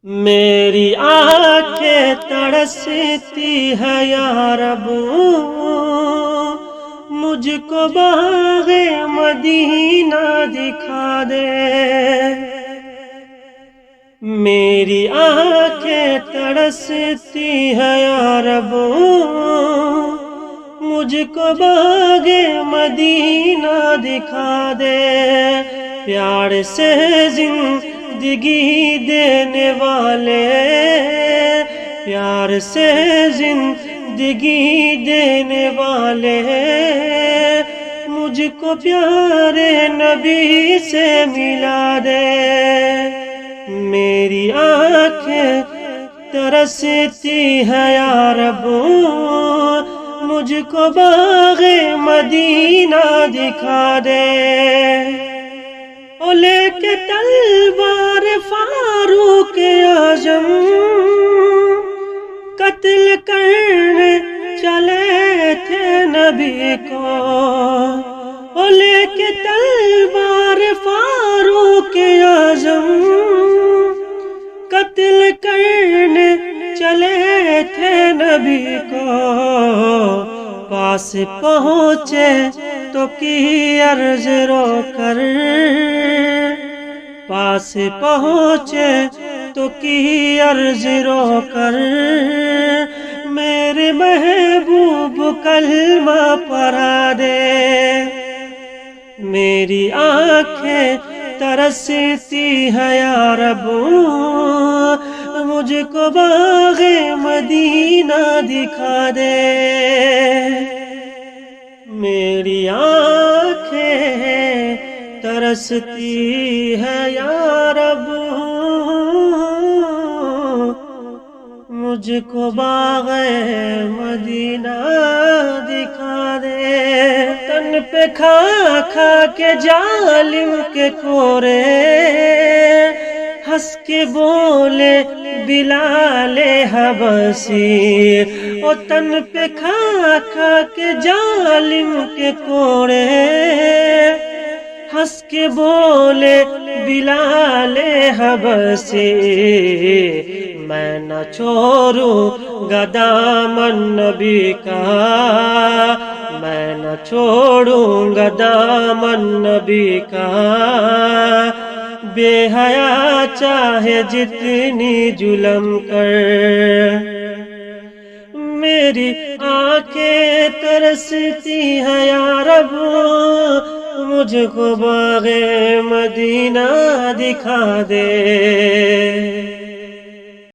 میری آنکھیں ترستی ہے یا رب، مجھ کو باغ مدینہ دکھا دے۔ میری آنکھیں ترستی ہے یا رب، مجھ کو باغ مدینہ دکھا دے۔ پیار سے زندگی دینے والے، پیار سے زندگی دینے والے، مجھ کو پیارے نبی سے ملا دے۔ میری آنکھیں ترستی ہے یا رب، مجھ کو باغ مدینہ دکھا دے۔ او لے کے تلوار فاروق اعظم، قتل کرنے چلے تھے نبی کو۔ او لے کے تلوار فاروق اعظم، قتل کرنے چلے تھے نبی کو۔ پاس پہنچے تو کی عرض رو کر، پاس پہنچے تو کی عرض رو کر، میرے محبوب کلمہ پڑھا دے۔ میری آنکھیں ترستی ہے یا رب، مجھ کو باغ مدینہ دکھا دے۔ میری آنکھیں ترستی ہے یا رب، مجھ کو باغ مدینہ دکھا دے۔ تن پہ کھا کھا کے ظالم کے کورے، ہنس کے بولے بلال حبشی۔ او تن پہ کھا کھا کے ظالم کے کوڑے، ہنس کے بولے بلال حبشی۔ میں نہ چھوڑوں گا دامن نبی کا، میں نہ چھوڑوں گا دامن نبی کا۔ بے حیا چاہے جتنی ظلم کر، میری آنکھیں ترستی ہے یا رب، مجھ کو باغ مدینہ دکھا دے۔